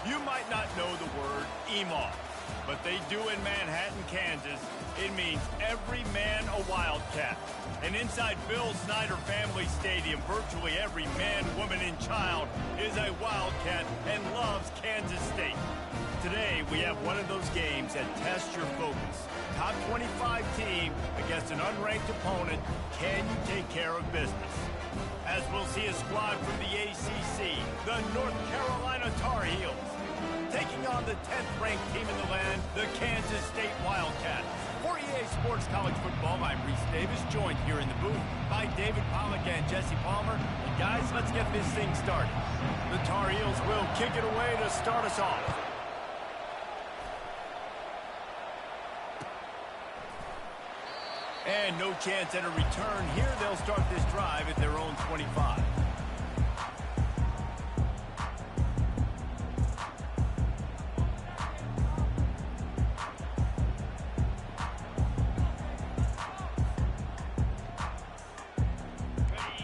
You might not know the word EMAW, but they do in Manhattan, Kansas. It means every man a Wildcat. And inside Bill Snyder Family Stadium, virtually every man, woman, and child is a Wildcat and loves Kansas State. Today, we have one of those games that tests your focus. Top 25 team against an unranked opponent. Can you take care of business? As we'll see a squad from the ACC, the North Carolina Tar Heels, taking on the 10th-ranked team in the land, the Kansas State Wildcats. For EA Sports College Football, I'm Reese Davis, joined here in the booth by David Pollack and Jesse Palmer. And guys, let's get this thing started. The Tar Heels will kick it away to start us off. And no chance at a return here. They'll start this drive at their own 25.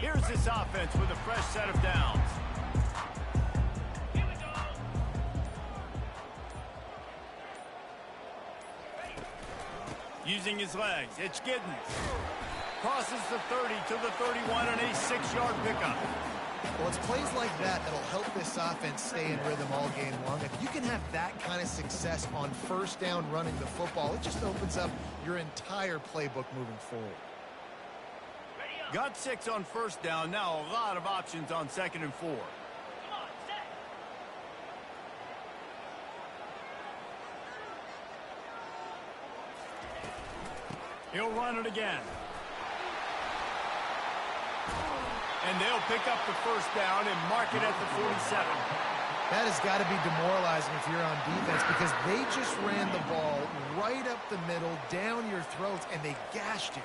Here's this offense with a fresh set of downs. Using his legs, it's Giddens. Crosses the 30 to the 31 and a 6-yard pickup. Well, it's plays like that that'll help this offense stay in rhythm all game long. If you can have that kind of success on first down running the football, it just opens up your entire playbook moving forward. Got 6 on first down. Now a lot of options on 2nd and 4. He'll run it again. And they'll pick up the first down and mark it at the 47. That has got to be demoralizing if you're on defense because they just ran the ball right up the middle, down your throats, and they gashed you.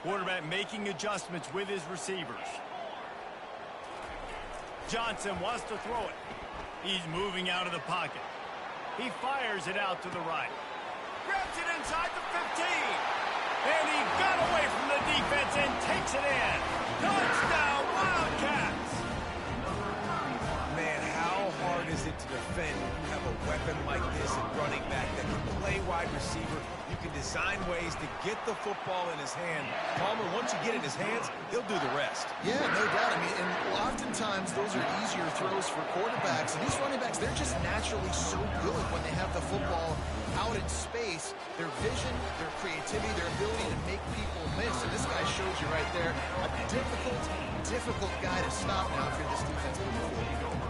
Quarterback making adjustments with his receivers. Johnson wants to throw it. He's moving out of the pocket. He fires it out to the right. Grabs it inside the 15. And he got away from the defense and takes it in. Touchdown, Wildcats! Man, how hard is it to defend when you have a weapon like this at running back that can play wide receiver? You can design ways to get the football in his hand. Palmer, once you get it in his hands, he'll do the rest. Yeah, no doubt. I mean, and oftentimes those are easier throws for quarterbacks. And these running backs, they're just naturally so good when they have the football out in space. Their vision, their creativity, their ability to make people miss. And this guy shows you right there a difficult guy to stop now if you're this defense moving forward.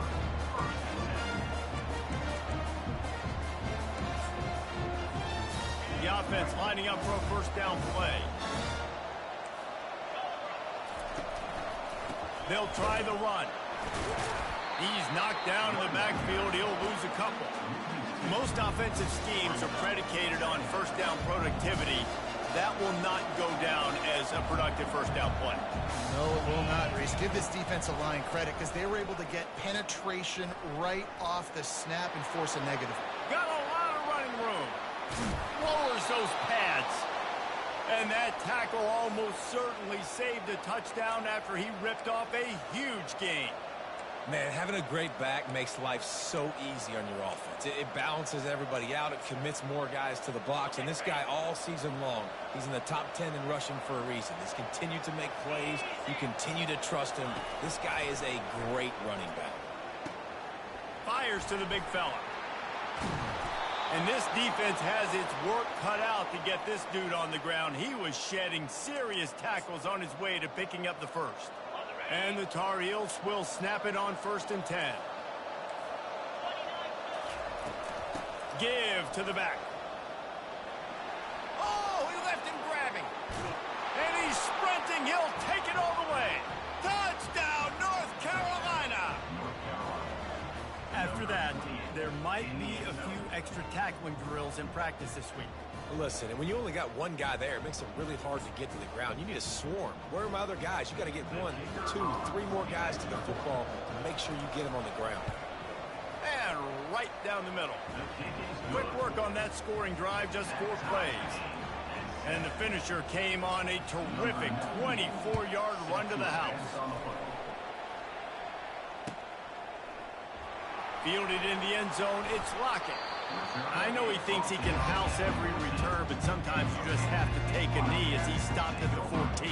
The offense lining up for a first down play. They'll try the run. He's knocked down in the backfield. He'll lose a couple. Most offensive schemes are predicated on first down productivity. That will not go down as a productive first down play. No, it will not, Reese. Give this defensive line credit because they were able to get penetration right off the snap and force a negative. Got a lot of running room. Lowers those pads. And that tackle almost certainly saved a touchdown after he ripped off a huge gain. Man, having a great back makes life so easy on your offense. It balances everybody out. It commits more guys to the box. And this guy all season long, he's in the top 10 in rushing for a reason. He's continued to make plays. You continue to trust him. This guy is a great running back. Fires to the big fella. And this defense has its work cut out to get this dude on the ground. He was shedding serious tackles on his way to picking up the first. And the Tar Heels will snap it on 1st and 10. Give to the back. Oh, he left him grabbing. And he's sprinting. He'll take it all the way. Touchdown, North Carolina. After that, there might be a few extra tackling drills in practice this week. Listen, and when you only got one guy there, it makes it really hard to get to the ground. You need a swarm. Where are my other guys? You got to get 1, 2, 3 more guys to the football and make sure you get them on the ground. And right down the middle. Quick work on that scoring drive, just 4 plays. And the finisher came on a terrific 24-yard run to the house. Fielded in the end zone, it's Lockett. I know he thinks he can house every return, but sometimes you just have to take a knee as he stopped at the 14.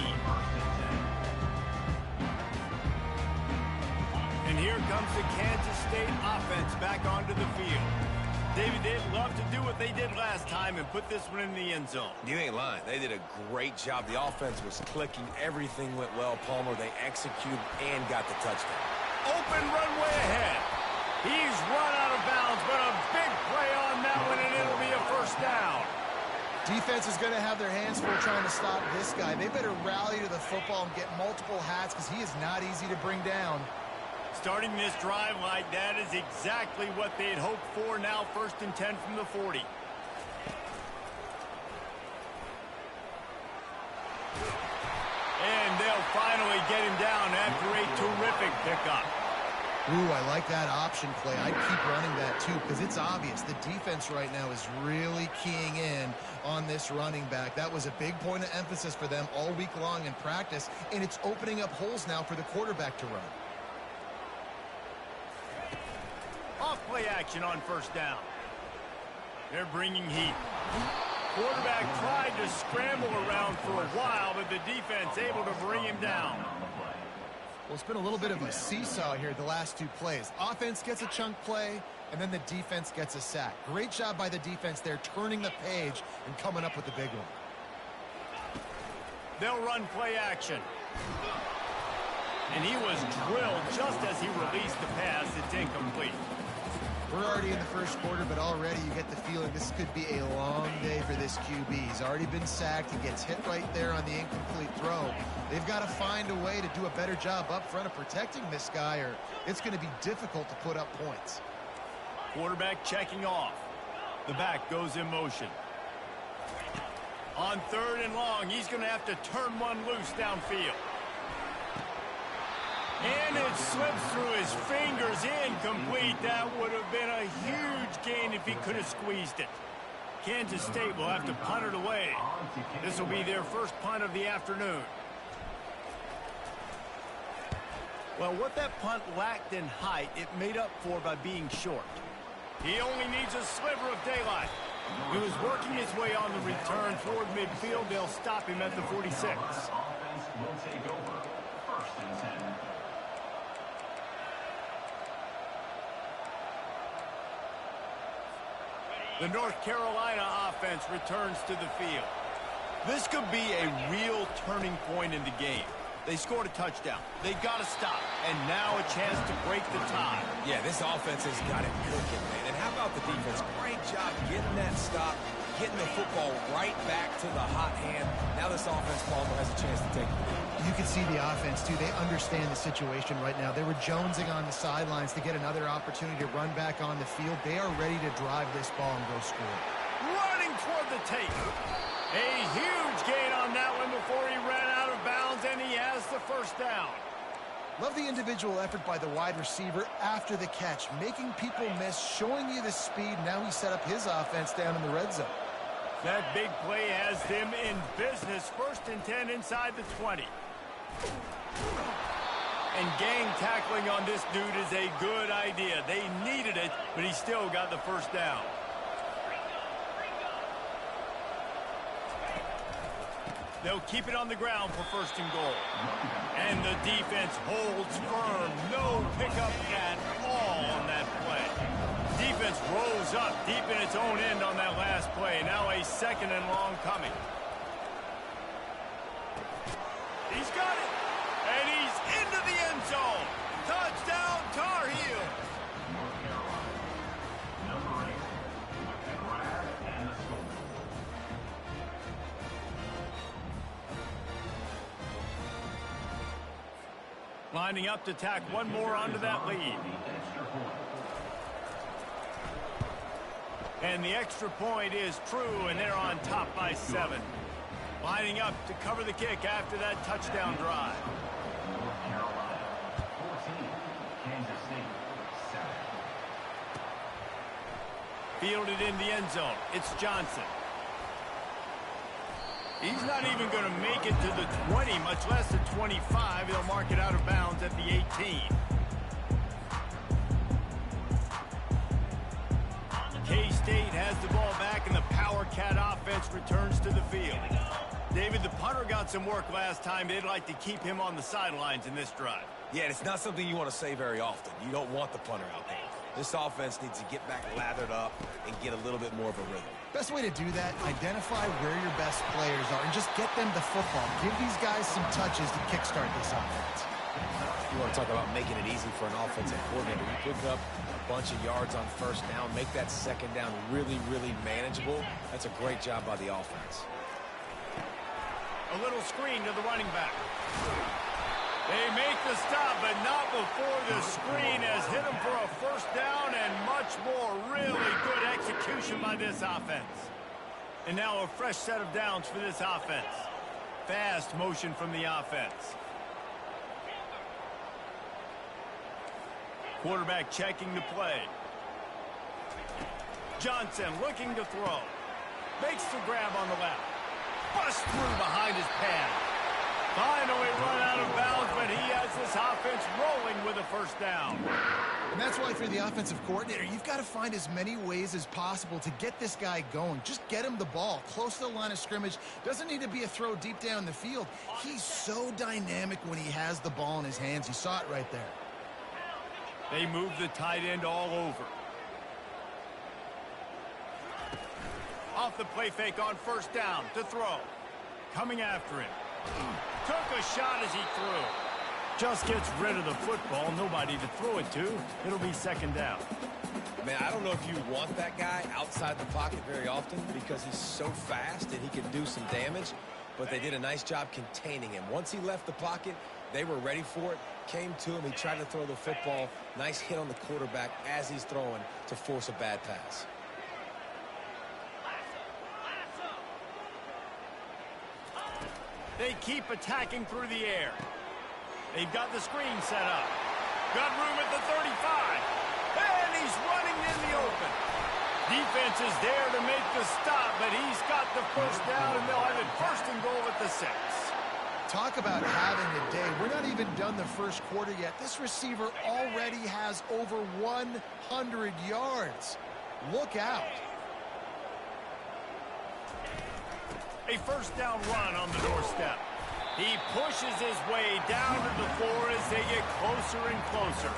And here comes the Kansas State offense back onto the field. David, they'd love to do what they did last time and put this one in the end zone. You ain't lying. They did a great job. The offense was clicking. Everything went well, Palmer. They executed and got the touchdown. Open runway ahead. He's run out of bounds, but a big play on that one, and it'll be a first down. Defense is going to have their hands full trying to stop this guy. They better rally to the football and get multiple hats because he is not easy to bring down. Starting this drive like that is exactly what they'd hoped for. Now 1st and 10 from the 40. And they'll finally get him down after a terrific pickup. Ooh, I like that option play. I'd keep running that too because it's obvious the defense right now is really keying in on this running back. That was a big point of emphasis for them all week long in practice, and it's opening up holes now for the quarterback to run. Off play action on 1st down. They're bringing heat. Quarterback tried to scramble around for a while, but the defense able to bring him down. Well, it's been a little bit of a seesaw here the last 2 plays. Offense gets a chunk play, and then the defense gets a sack. Great job by the defense there, turning the page and coming up with the big one. They'll run play action. And he was drilled just as he released the pass. It's incomplete. We're already in the 1st quarter, but already you get the feeling this could be a long day for this QB. He's already been sacked. He gets hit right there on the incomplete throw. They've got to find a way to do a better job up front of protecting this guy, or it's going to be difficult to put up points. Quarterback checking off. The back goes in motion. On 3rd and long, he's going to have to turn one loose downfield. And it slips through his fingers, incomplete. That would have been a huge gain if he could have squeezed it. Kansas State will have to punt it away. This will be their first punt of the afternoon. Well, what that punt lacked in height, it made up for by being short. He only needs a sliver of daylight. He was working his way on the return toward midfield. They'll stop him at the 46. The North Carolina offense returns to the field. This could be a real turning point in the game. They scored a touchdown. They got to stop. And now a chance to break the tie. Yeah, this offense has got it cooking, man. And how about the defense? Great job getting that stop, getting the football right back to the hot hand. Now this offense, Palmer, has a chance to take the lead. You can see the offense, too. They understand the situation right now. They were jonesing on the sidelines to get another opportunity to run back on the field. They are ready to drive this ball and go score. Running toward the tape. A huge gain on that one before he ran out of bounds, and he has the 1st down. Love the individual effort by the wide receiver after the catch, making people miss, showing you the speed. Now he set up his offense down in the red zone. That big play has them in business. 1st and 10 inside the 20. And gang tackling on this dude is a good idea. They needed it, but he still got the 1st down. They'll keep it on the ground for 1st and goal. And the defense holds firm. No pickup at all on that play. Defense rolls up deep in its own end on that last play. Now a 2nd and long coming. He's got it. And he's into the end zone. Touchdown, Tar Heels. Lining up to tack one more onto that lead. And the extra point is true, and they're on top by 7. Lining up to cover the kick after that touchdown drive. Fielded in the end zone. It's Johnson. He's not even going to make it to the 20, much less the 25. He'll mark it out of bounds at the 18. State has the ball back, and the Power Cat offense returns to the field. David, the punter got some work last time. They'd like to keep him on the sidelines in this drive. Yeah, it's not something you want to say very often. You don't want the punter out there. This offense needs to get back lathered up and get a little bit more of a rhythm. Best way to do that, identify where your best players are and just get them the football. Give these guys some touches to kickstart this offense. You want to talk about making it easy for an offensive coordinator. You pick up a bunch of yards on first down, make that second down really, really manageable. That's a great job by the offense. A little screen to the running back. They make the stop, but not before the screen has hit them for a first down and much more. Really good execution by this offense. And now a fresh set of downs for this offense. Fast motion from the offense. Quarterback checking the play. Johnson looking to throw. Makes the grab on the left. Bust through behind his pad. Finally run out of bounds, but he has this offense rolling with a first down. And that's why, if you're the offensive coordinator, you've got to find as many ways as possible to get this guy going. Just get him the ball close to the line of scrimmage. Doesn't need to be a throw deep down the field. He's so dynamic when he has the ball in his hands. You saw it right there. They move the tight end all over. Off the play fake on first down to throw. Coming after him. Took a shot as he threw. Just gets rid of the football. Nobody to throw it to. It'll be second down. Man, I don't know if you want that guy outside the pocket very often because he's so fast and he can do some damage, but they did a nice job containing him. Once he left the pocket, they were ready for it, came to him, he tried to throw the football. Nice hit on the quarterback as he's throwing to force a bad pass. They keep attacking through the air. They've got the screen set up. Got room at the 35. And he's running in the open. Defense is there to make the stop, but he's got the first down, and they'll have it first and goal at the 6. Talk about having a day. We're not even done the first quarter yet. This receiver already has over 100 yards. Look out. A first down run on the doorstep. He pushes his way down to the floor as they get closer and closer.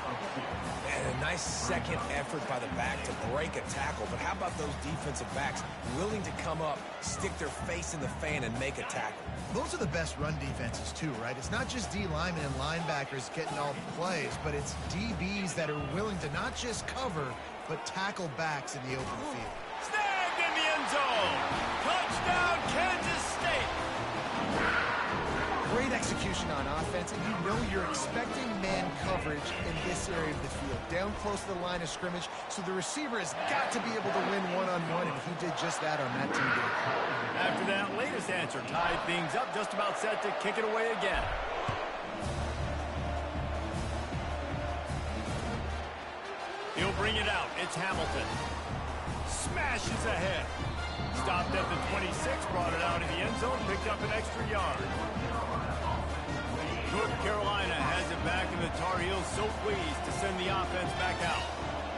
And a nice second effort by the back to break a tackle. But how about those defensive backs willing to come up, stick their face in the fan, and make a tackle? Those are the best run defenses too, right? It's not just D linemen and linebackers getting all the plays, but it's DBs that are willing to not just cover, but tackle backs in the open field. Snagged in the end zone. Touchdown, Kansas State. Great execution on offense, and you know you're expecting man coverage in this area of the field, down close to the line of scrimmage, so the receiver has got to be able to win one-on-one, and he did just that on that TV. After that latest answer, tied things up, just about set to kick it away again. He'll bring it out. It's Hamilton. Smashes ahead. Stopped at the 26, brought it out in the end zone, picked up an extra yard. North Carolina has it back, and the Tar Heels so pleased to send the offense back out.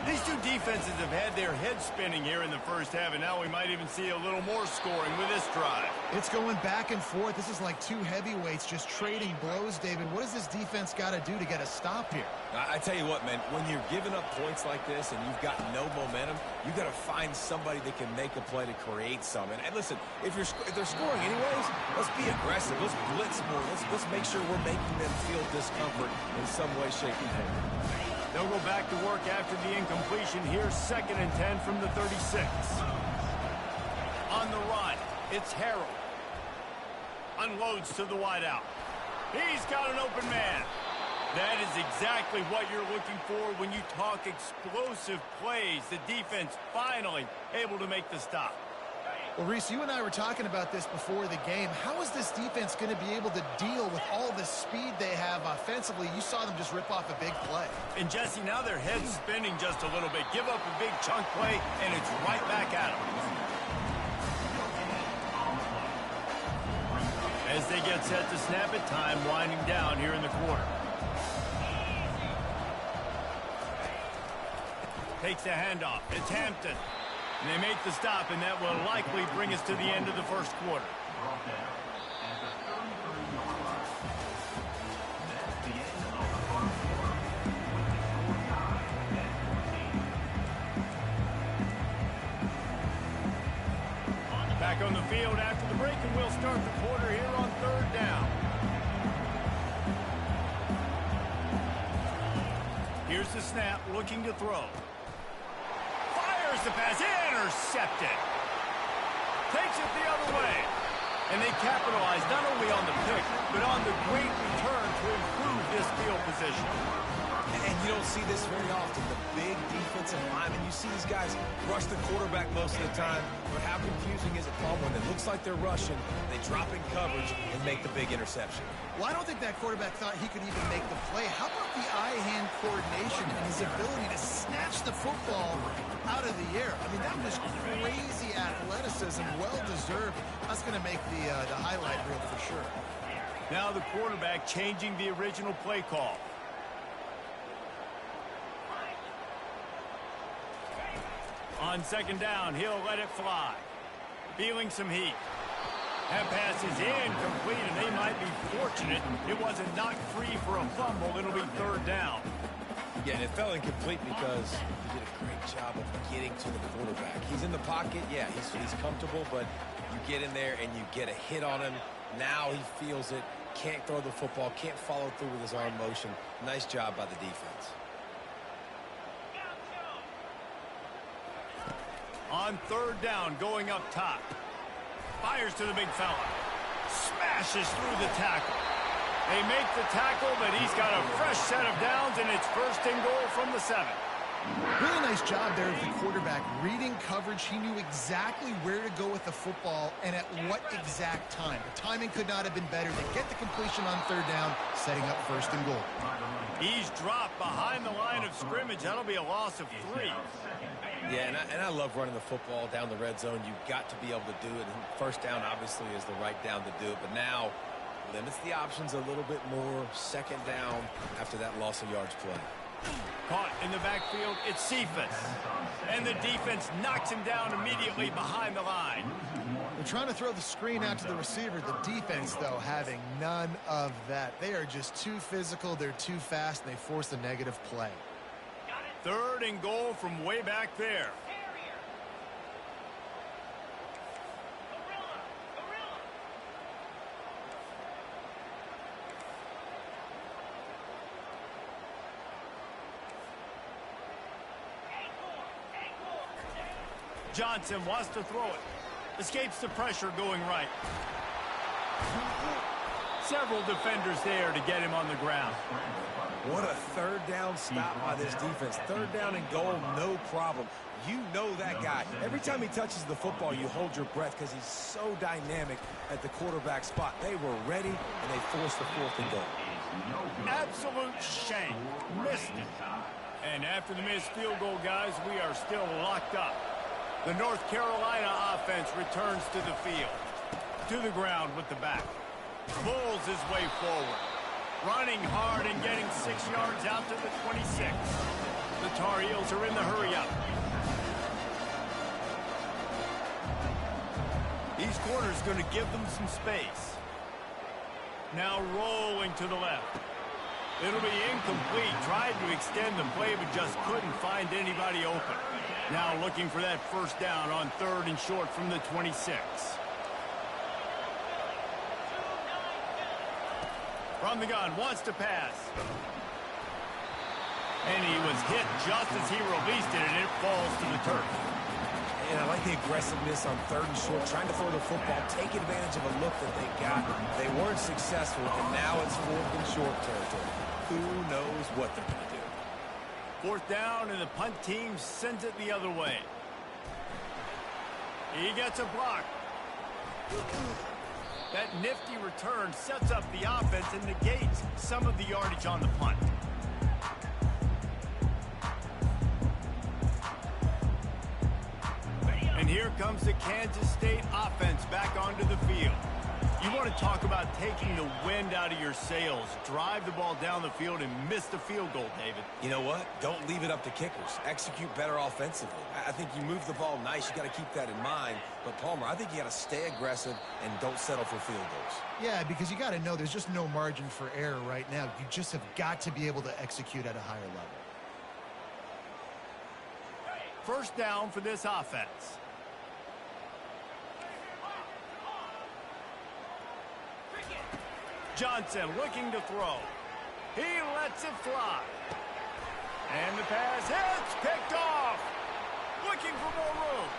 These two defenses have had their heads spinning here in the first half, and now we might even see a little more scoring with this drive. It's going back and forth. This is like two heavyweights just trading blows, David. What does this defense got to do to get a stop here? I tell you what, man, when you're giving up points like this and you've got no momentum, you got to find somebody that can make a play to create some. And listen, if they're scoring anyways, let's be aggressive. Let's blitz more. Let's make sure we're making them feel discomfort in some way, shape, or form. They'll go back to work after the incompletion. Here's 2nd and 10 from the 36. On the run, it's Harrell. Unloads to the wideout. He's got an open man. That is exactly what you're looking for when you talk explosive plays. The defense finally able to make the stop. Well, Reese, you and I were talking about this before the game. How is this defense going to be able to deal with all the speed they have offensively? You saw them just rip off a big play. And, Jesse, now their head's spinning just a little bit. Give up a big chunk play, and it's right back at them. As they get set to snap it, time winding down here in the quarter. Takes the handoff. It's Hampton. And they make the stop, and that will likely bring us to the end of the first quarter. Back on the field after the break, and we'll start the quarter here on third down. Here's the snap, looking to throw. Fires the pass, intercepted. Takes it the other way. And they capitalize not only on the pick, but on the great return to improve this field position. And you don't see this very often. The big defensive linemen, you see these guys rush the quarterback most of the time, but how confusing is it, Paul, when it looks like they're rushing, they drop in coverage and make the big interception? Well, I don't think that quarterback thought he could even make the play. How about the eye-hand coordination and his ability to snatch the football out of the air? I mean, that was crazy athleticism, well-deserved. That's going to make the highlight reel for sure. Now the quarterback changing the original play call. On second down, he'll let it fly. Feeling some heat. That pass is incomplete, and they might be fortunate it wasn't knocked free for a fumble. It'll be third down. Yeah, and it fell incomplete because he did a great job of getting to the quarterback. He's in the pocket. Yeah, he's comfortable, but you get in there and you get a hit on him. Now he feels it. Can't throw the football. Can't follow through with his arm motion. Nice job by the defense. On third down, going up top. Fires to the big fella. Smashes through the tackle. They make the tackle, but he's got a fresh set of downs, and it's first and goal from the 7. Really nice job there of the quarterback. Reading coverage, he knew exactly where to go with the football and at what exact time. The timing could not have been better to get the completion on third down, setting up first and goal. He's dropped behind the line of scrimmage. That'll be a loss of 3. Yeah, and I love running the football down the red zone. You've got to be able to do it. And first down, obviously, is the right down to do it. But now, limits the options a little bit more. Second down after that loss of yards play. Caught in the backfield, it's Cephas. And the defense knocks him down immediately behind the line. They're trying to throw the screen out to the receiver. The defense, though, having none of that. They are just too physical. They're too fast. And they force a negative play. Third and goal from way back there. Johnson wants to throw it. Escapes the pressure going right. Several defenders there to get him on the ground. What a third down stop by this defense. Third down and goal, no problem. You know that guy. Every time he touches the football, you hold your breath because he's so dynamic at the quarterback spot. They were ready, and they forced the fourth and goal. Absolute shame. Missed it. And after the missed field goal, guys, we are still locked up. The North Carolina offense returns to the field. To the ground with the back. Pulls his way forward. Running hard and getting 6 yards out to the 26. The Tar Heels are in the hurry-up. These corners going to give them some space. Now rolling to the left. It'll be incomplete. Tried to extend the play, but just couldn't find anybody open. Now looking for that first down on third and short from the 26. From the gun, wants to pass. And he was hit just as he released it, and it falls to the turf. And I like the aggressiveness on third and short, trying to throw the football, take advantage of a look that they got. They weren't successful, and now it's fourth and short territory. Who knows what they're going to do? Fourth down, and the punt team sends it the other way. He gets a block. That nifty return sets up the offense and negates some of the yardage on the punt. And here comes the Kansas State offense back onto the field. You want to talk about taking the wind out of your sails. Drive the ball down the field and miss the field goal, David. You know what? Don't leave it up to kickers. Execute better offensively. I think you move the ball nice. You got to keep that in mind. But, Palmer, I think you got to stay aggressive and don't settle for field goals. Yeah, because you got to know there's just no margin for error right now. You just have got to be able to execute at a higher level. First down for this offense. Johnson looking to throw. He lets it fly. And the pass hits, picked off. Looking for more room.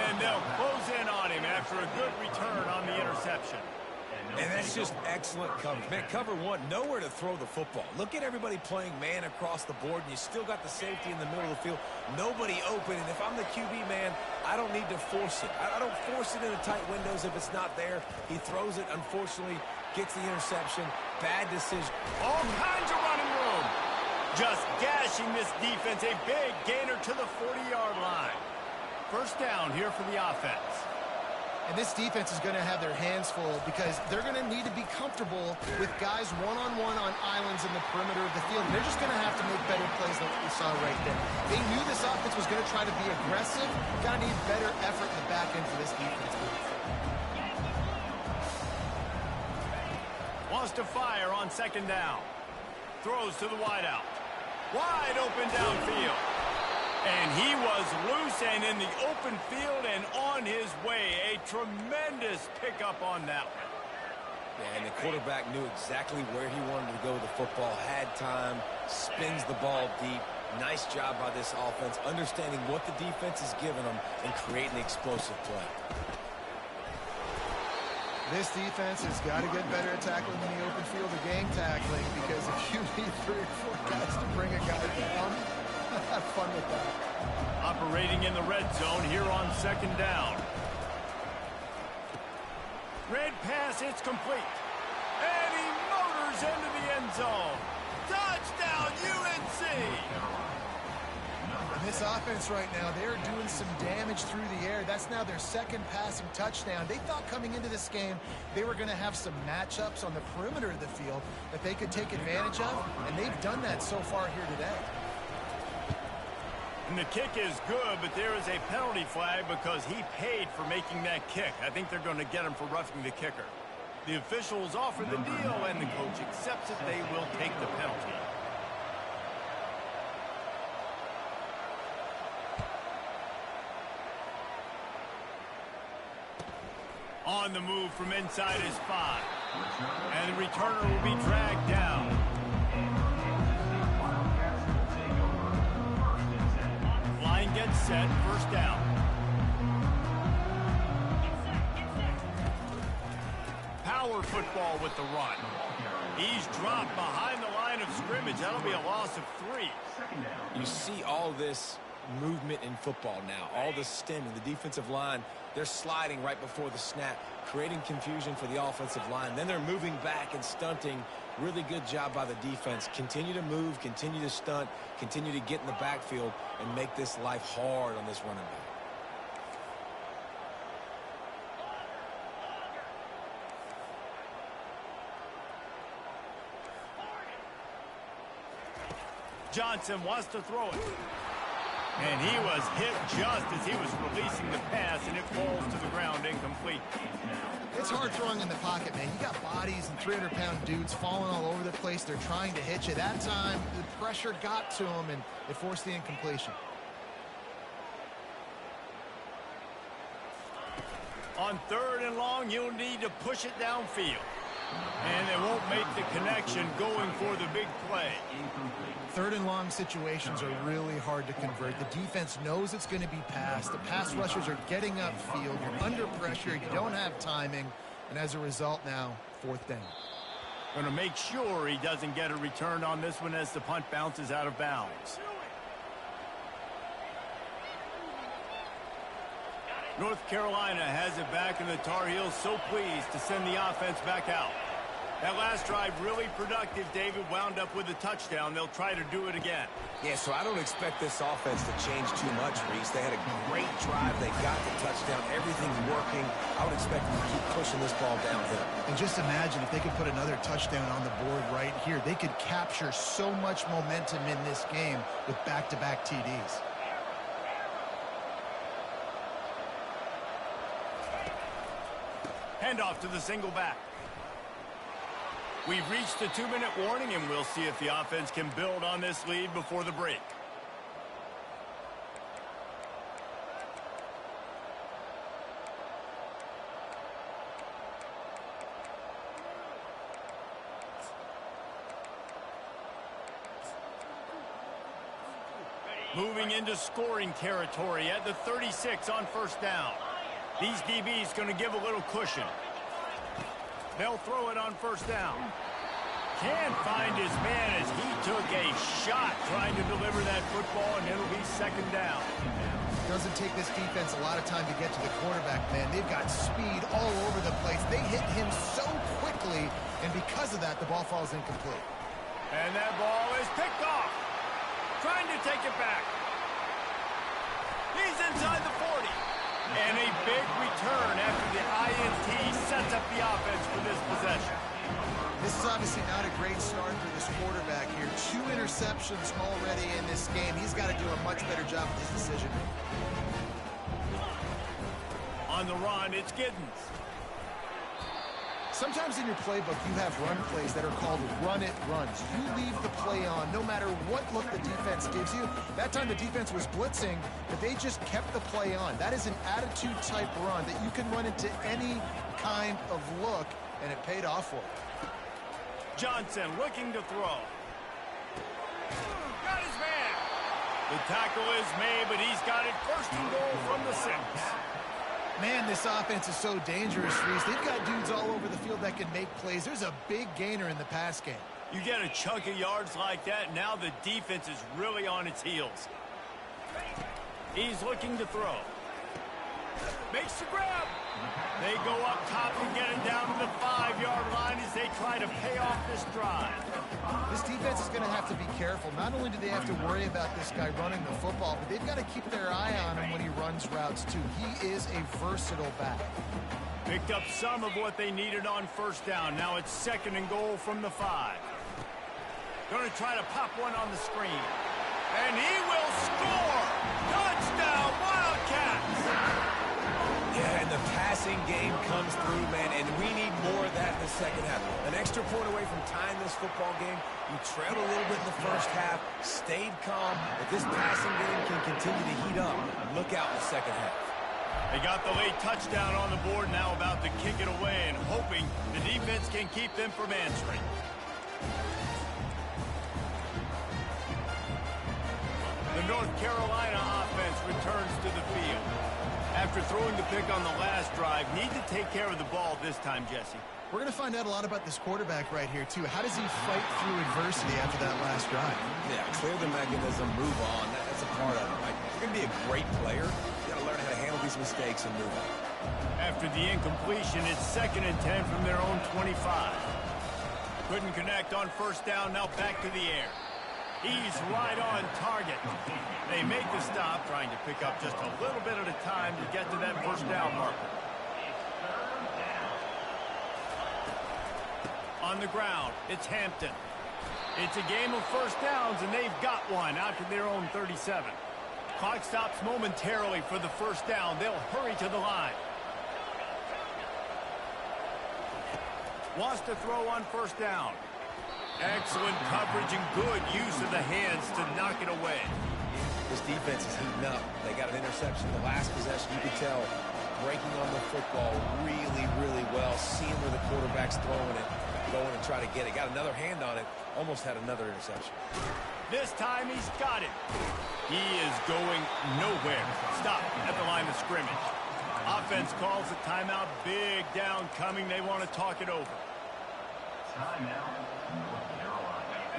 And they'll close in on him after a good return on the interception. And that's just excellent coverage. Man, cover one, nowhere to throw the football. Look at everybody playing man across the board, and you still got the safety in the middle of the field. Nobody open, and if I'm the QB man, I don't need to force it. I don't force it into tight windows if it's not there. He throws it, unfortunately, gets the interception. Bad decision. All kinds of running room. Just gashing this defense. A big gainer to the 40-yard line. First down here for the offense. And this defense is going to have their hands full because they're going to need to be comfortable with guys one-on-one on islands in the perimeter of the field. And they're just going to have to make better plays than what we saw right there. They knew this offense was going to try to be aggressive. Got to need better effort in the back end for this defense. Wants to fire on second down. Throws to the wideout. Wide open downfield. And he was loose and in the open field and on his way. A tremendous pickup on that one. Yeah, and the quarterback knew exactly where he wanted to go with the football, had time, spins the ball deep. Nice job by this offense, understanding what the defense is giving them and creating the explosive play. This defense has got to get better at tackling in the open field or game tackling, because if you need 3 or 4 guys to bring a guy down, have fun with that. Operating in the red zone here on second down. Red pass, it's complete. And he motors into the end zone. Touchdown, UNC! And this offense right now, they're doing some damage through the air. That's now their second passing touchdown. They thought coming into this game they were going to have some matchups on the perimeter of the field that they could take advantage of, and they've done that so far here today. And the kick is good, but there is a penalty flag because he paid for making that kick. I think they're going to get him for roughing the kicker. The officials offer the deal, and the coach accepts it. They will take the penalty. On the move from inside his 5. And the returner will be dragged down. Line gets set, first down. Power football with the run. He's dropped behind the line of scrimmage. That'll be a loss of 3. You see all this movement in football now, all the stemming, the defensive line, they're sliding right before the snap, creating confusion for the offensive line. Then they're moving back and stunting. Really good job by the defense. Continue to move, continue to stunt, continue to get in the backfield and make this life hard on this running back. Johnson wants to throw it. And he was hit just as he was releasing the pass, and it falls to the ground incomplete. It's hard throwing in the pocket, man. You got bodies and 300-pound dudes falling all over the place. They're trying to hit you. That time, the pressure got to him, and it forced the incompletion. On 3rd and long, you'll need to push it downfield. And they won't make the connection going for the big play. 3rd and long situations are really hard to convert. The defense knows it's going to be passed. The pass rushers are getting upfield. You're under pressure. You don't have timing. And as a result now, 4th down. Going to make sure he doesn't get a return on this one as the punt bounces out of bounds. North Carolina has it back, and the Tar Heels so pleased to send the offense back out. That last drive really productive. David wound up with a touchdown. They'll try to do it again. Yeah, so I don't expect this offense to change too much, Reese. They had a great drive. They got the touchdown. Everything's working. I would expect them to keep pushing this ball downhill. And just imagine if they could put another touchdown on the board right here. They could capture so much momentum in this game with back-to-back TDs. Handoff to the single back. We've reached the 2-minute warning, and we'll see if the offense can build on this lead before the break. Moving into scoring territory at the 36 on first down. These DBs going to give a little cushion. They'll throw it on first down. Can't find his man as he took a shot trying to deliver that football, and it'll be second down. Doesn't take this defense a lot of time to get to the quarterback, man. They've got speed all over the place. They hit him so quickly, and because of that, the ball falls incomplete. And that ball is picked off. Trying to take it back. He's inside the 40. And a big return after the INT sets up the offense for this possession. This is obviously not a great start for this quarterback here. 2 interceptions already in this game. He's got to do a much better job with his decision. On the run, it's Giddens. Sometimes in your playbook, you have run plays that are called run-it runs. You leave the play on no matter what look the defense gives you. That time the defense was blitzing, but they just kept the play on. That is an attitude-type run that you can run into any kind of look, and it paid off for you. Johnson looking to throw. Got his man. The tackle is made, but he's got it first and goal from the 6. Man, this offense is so dangerous, Reese. They've got dudes all over the field that can make plays. There's a big gainer in the pass game. You get a chunk of yards like that, now the defense is really on its heels. He's looking to throw. Makes the grab. They go up top and get it down to the 5-yard line as they try to pay off this drive. This defense is going to have to be careful. Not only do they have to worry about this guy running the football, but they've got to keep their eye on him when he runs routes, too. He is a versatile back. Picked up some of what they needed on first down. Now it's second and goal from the 5. Going to try to pop one on the screen. And he will score! Touchdown, Wildcats! Yeah, and the passing game comes through, man, and we need more of that in the second half. An extra point away from tying this football game. You trailed a little bit in the first half, stayed calm. If this passing game can continue to heat up, look out in the second half. They got the late touchdown on the board, now about to kick it away and hoping the defense can keep them from answering. The North Carolina offense returns to the field. After throwing the pick on the last drive, need to take care of the ball this time, Jesse. We're going to find out a lot about this quarterback right here, too. How does he fight through adversity after that last drive? Yeah, clear the mechanism, move on. That's a part of it, right? You're going to be a great player. You got to learn how to handle these mistakes and move on. After the incompletion, it's second and 10 from their own 25. Couldn't connect on first down, now back to the air. He's right on target. They make the stop, trying to pick up just a little bit at a time to get to that first down marker. On the ground, it's Hampton. It's a game of first downs, and they've got one out to their own 37. Clock stops momentarily for the first down. They'll hurry to the line. Wants to throw on first down. Excellent coverage and good use of the hands to knock it away. This defense is heating up. They got an interception the last possession. You could tell breaking on the football really, really well. Seeing where the quarterback's throwing it, going and try to get it. Got another hand on it. Almost had another interception. This time he's got it. He is going nowhere. Stop at the line of scrimmage. Offense calls a timeout. Big down coming. They want to talk it over. Timeout.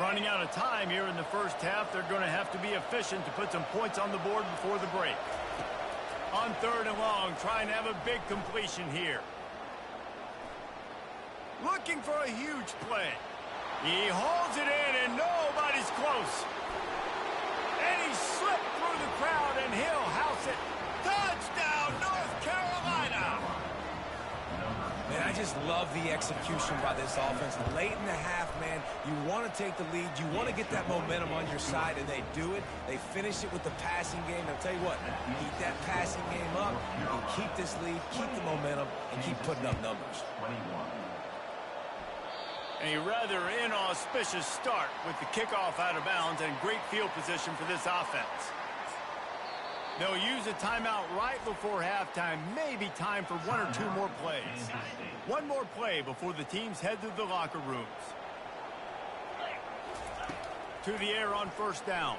Running out of time here in the first half. They're going to have to be efficient to put some points on the board before the break. On third and long, trying to have a big completion here. looking for a huge play. He hauls it in, and nobody's close. And he slipped through the crowd, and he'll house it. Touchdown, North Carolina! Man, I just love the execution by this offense. Late in the half, man, you want to take the lead. You want to get that momentum on your side, and they do it. They finish it with the passing game. I'll tell you what, keep that passing game up, and keep this lead, keep the momentum, and keep putting up numbers. A rather inauspicious start with the kickoff out of bounds and great field position for this offense. They'll use a timeout right before halftime, maybe time for one or two more plays. One more play before the teams head to the locker rooms. To the air on first down.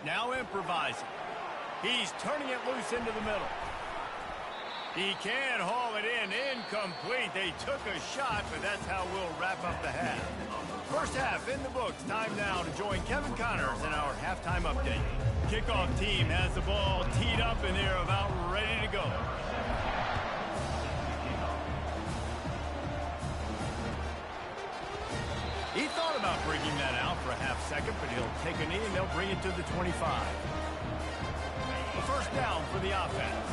Now improvising. He's turning it loose into the middle. He can haul it in. Incomplete. They took a shot, but that's how we'll wrap up the half. First half in the books. Time now to join Kevin Connors in our halftime update. Kickoff team has the ball teed up, and they're about ready to go. He thought about bringing that out for a half second, but he'll take a knee, and they'll bring it to the 25. The first down for the offense.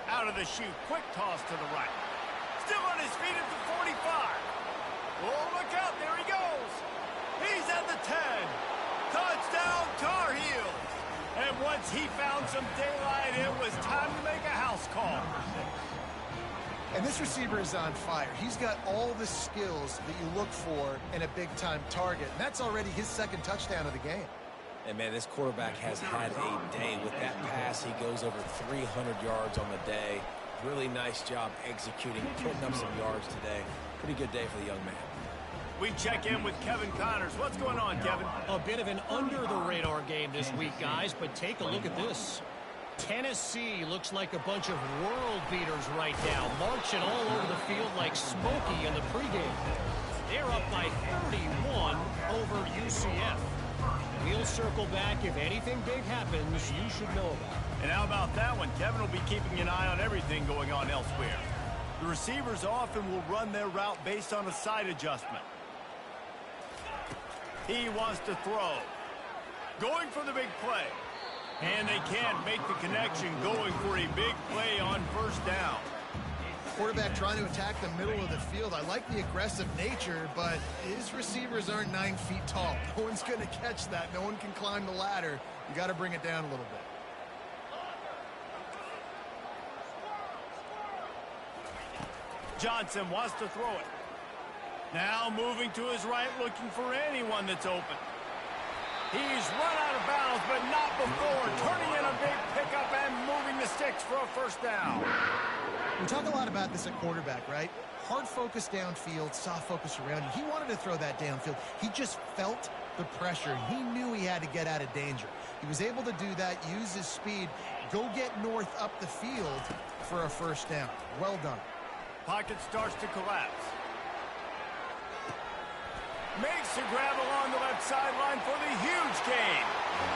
Out of the chute, quick toss to the right. Still on his feet at the 45. Oh, look out, there he goes. He's at the 10. Touchdown, Tar Heels. And once he found some daylight, it was time to make a house call. And this receiver is on fire. He's got all the skills that you look for in a big-time target. And that's already his second touchdown of the game. And, man, this quarterback has had a day with that pass. He goes over 300 yards on the day. Really nice job executing, putting up some yards today. Pretty good day for the young man. We check in with Kevin Connors. What's going on, Kevin? A bit of an under-the-radar game this week, guys, but take a look at this. Tennessee looks like a bunch of world beaters right now, marching all over the field like Smokey in the pregame. They're up by 31 over UCF. We'll circle back. If anything big happens, you should know about it. And how about that one? Kevin will be keeping an eye on everything going on elsewhere. The receivers often will run their route based on a side adjustment. He wants to throw. Going for the big play. And they can't make the connection, going for a big play on first down. Quarterback trying to attack the middle of the field. I like the aggressive nature, but his receivers aren't 9 feet tall. No one's going to catch that. No one can climb the ladder. You got to bring it down a little bit. Johnson wants to throw it. Now moving to his right, looking for anyone that's open. He's run out of bounds, but not before. Turning in a big pickup and moving the sticks for a first down. We talk a lot about this at quarterback, right? Hard focus downfield, soft focus around you. He wanted to throw that downfield. He just felt the pressure. He knew he had to get out of danger. He was able to do that, use his speed, go get North up the field for a first down. Well done. Pocket starts to collapse. Makes a grab along the left sideline for the huge gain.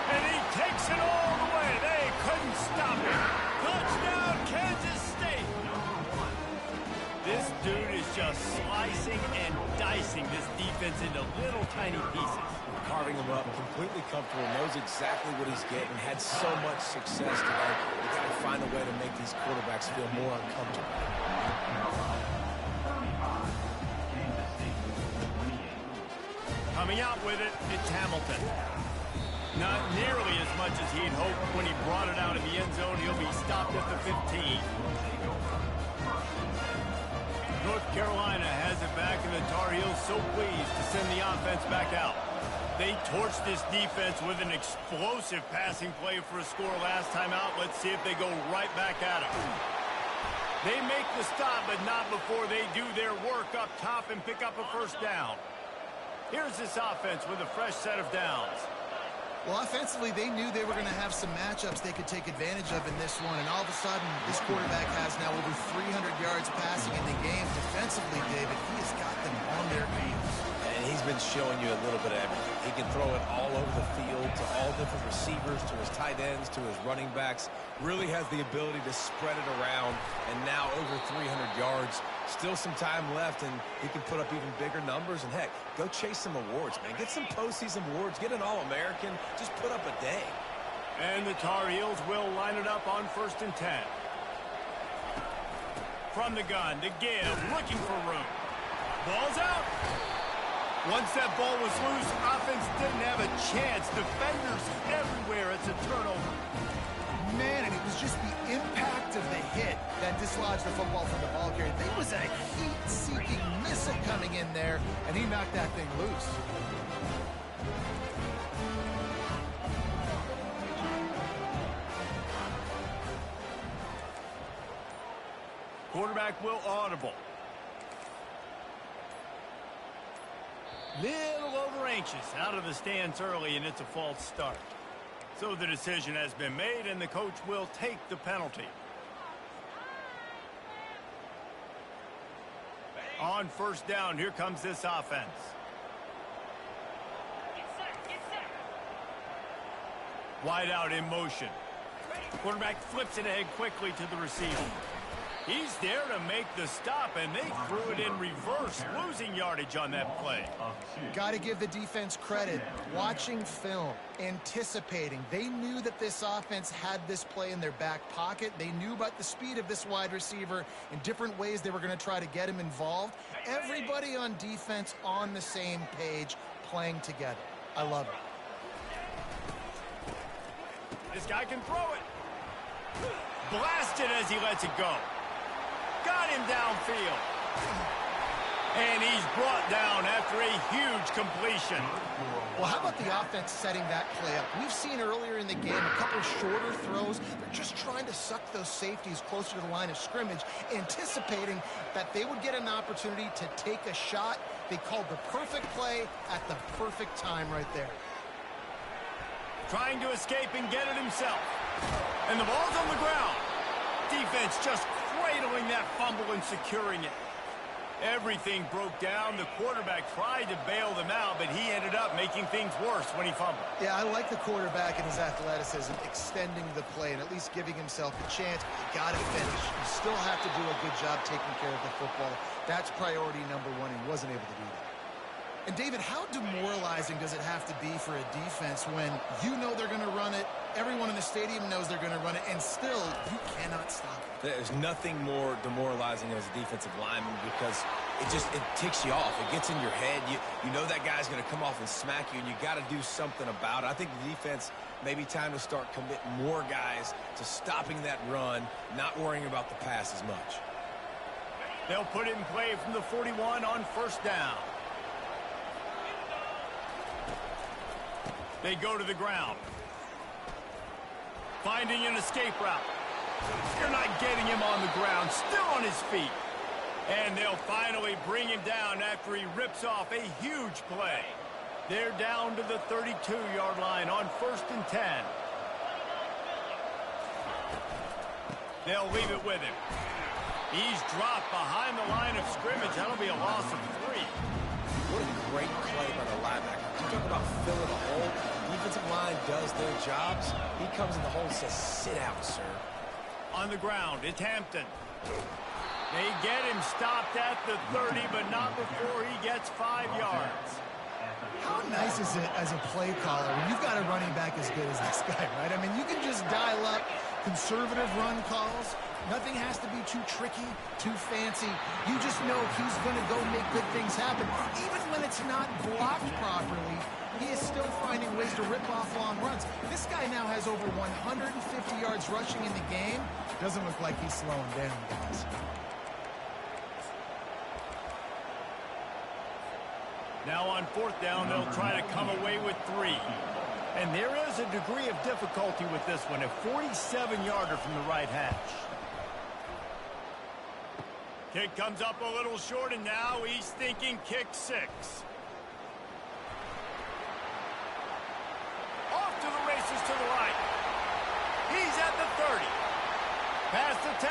And he takes it all the way. They couldn't stop it. Touchdown, Kansas State. This dude is just slicing and dicing this defense into little tiny pieces. Carving him up, completely comfortable, knows exactly what he's getting, had so much success today. You got to find a way to make these quarterbacks feel more uncomfortable. Coming out with it, it's Hamilton. Not nearly as much as he'd hoped when he brought it out of the end zone. He'll be stopped at the 15. North Carolina has it back, and the Tar Heels so pleased to send the offense back out. They torched this defense with an explosive passing play for a score last time out. Let's see if they go right back at it. They make the stop, but not before they do their work up top and pick up a first down. Here's this offense with a fresh set of downs. Well, offensively, they knew they were going to have some matchups they could take advantage of in this one. And all of a sudden, this quarterback has now over 300 yards passing in the game. Defensively, David, he has got them on their heels. And he's been showing you a little bit of everything. He can throw it all over the field to all different receivers, to his tight ends, to his running backs. Really has the ability to spread it around, and now over 300 yards. Still some time left, and he can put up even bigger numbers. And, heck, go chase some awards, man. Get some postseason awards. Get an All-American. Just put up a day. And the Tar Heels will line it up on 1st and 10. From the gun to give, looking for room. Ball's out. Once that ball was loose, offense didn't have a chance. Defenders everywhere. It's a turnover. Man, and it was just the impact of the hit that dislodged the football from the ball carrier. There was a heat-seeking missile coming in there, and he knocked that thing loose. Quarterback will audible. Little over anxious out of the stands early, and it's a false start. So the decision has been made, and the coach will take the penalty. On 1st down, here comes this offense. Wide out in motion. Quarterback flips it ahead quickly to the receiver. He's there to make the stop, and they threw it in reverse, losing yardage on that play. Got to give the defense credit. Watching film, anticipating. They knew that this offense had this play in their back pocket. They knew about the speed of this wide receiver in different ways they were going to try to get him involved. Everybody on defense on the same page, playing together. I love it. This guy can throw it. Blasted as he lets it go. Got him downfield. And he's brought down after a huge completion. Well, how about the offense setting that play up? We've seen earlier in the game a couple of shorter throws. They're just trying to suck those safeties closer to the line of scrimmage, anticipating that they would get an opportunity to take a shot. They called the perfect play at the perfect time right there. Trying to escape and get it himself. And the ball's on the ground. Defense just cradling that fumble and securing it. Everything broke down. The quarterback tried to bail them out, but he ended up making things worse when he fumbled. Yeah, I like the quarterback and his athleticism, extending the play and at least giving himself a chance. You got to finish. You still have to do a good job taking care of the football. That's priority number one. He wasn't able to do that. And, David, how demoralizing does it have to be for a defense when you know they're going to run it, everyone in the stadium knows they're going to run it, and still you cannot stop it? There's nothing more demoralizing as a defensive lineman because it ticks you off. It gets in your head. You know that guy's going to come off and smack you, and you got to do something about it. I think the defense maybe time to start committing more guys to stopping that run, not worrying about the pass as much. They'll put it in play from the 41 on 1st down. They go to the ground. Finding an escape route. They're not getting him on the ground. Still on his feet. And they'll finally bring him down after he rips off a huge play. They're down to the 32-yard line on 1st and 10. They'll leave it with him. He's dropped behind the line of scrimmage. That'll be a loss of 3. What a great play by the linebacker. You talk about filling a hole. Defensive line does their jobs. He comes in the hole and says, sit out, sir. On the ground, it's Hampton. They get him stopped at the 30, but not before he gets 5 yards. How nice is it as a play caller when you've got a running back as good as this guy, right? I mean, you can just dial up conservative run calls. Nothing has to be too tricky, too fancy. You just know he's going to go make good things happen. Even when it's not blocked properly, he is still finding ways to rip off long runs. This guy now has over 150 yards rushing in the game. Doesn't look like he's slowing down, guys. Now on 4th down, they'll try to come away with 3. And there is a degree of difficulty with this one, a 47-yarder from the right hash. Kick comes up a little short, and now he's thinking kick 6. Off to the races to the right. He's at the 30. Past the 10.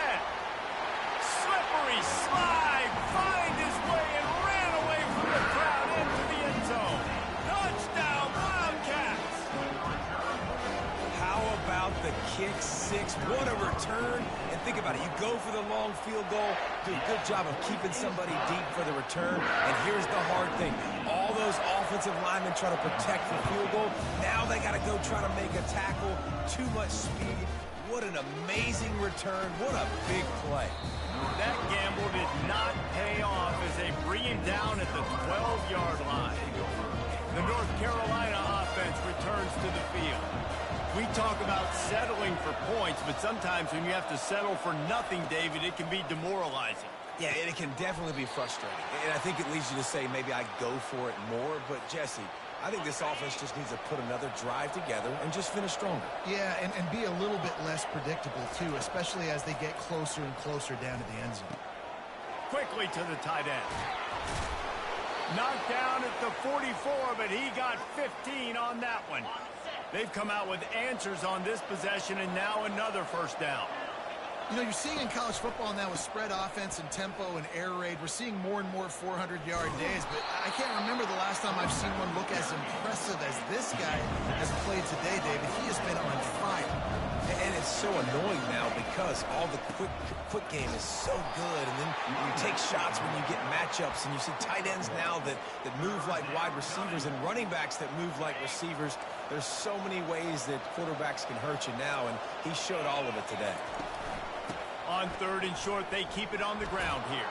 Slippery slide. Find his way and ran away from the crowd into the end zone. about the kick six? What a return. And think about it. You go for the long field goal, do a good job of keeping somebody deep for the return. And here's the hard thing. All those offensive linemen try to protect the field goal. Now they got to go try to make a tackle. Too much speed. What an amazing return. What a big play. That gamble did not pay off as they bring him down at the 12-yard line. The North Carolina offense returns to the field. We talk about settling for points, but sometimes when you have to settle for nothing, David, it can be demoralizing. Yeah, and it can definitely be frustrating. And I think it leads you to say maybe I go for it more. But, Jesse, I think this offense just needs to put another drive together and just finish stronger. Yeah, and be a little bit less predictable, too, especially as they get closer and closer down to the end zone. Quickly to the tight end. Knocked down at the 44, but he got 15 on that one. They've come out with answers on this possession, and now another first down. You know, you're seeing in college football now with spread offense and tempo and air raid, we're seeing more and more 400-yard days, but I can't remember the last time I've seen one look as impressive as this guy has played today, David. He has been on fire. And it's so annoying now because all the quick game is so good, and then you take shots when you get matchups, and you see tight ends now that move like wide receivers and running backs that move like receivers. There's so many ways that quarterbacks can hurt you now, and he showed all of it today. On third and short, they keep it on the ground here.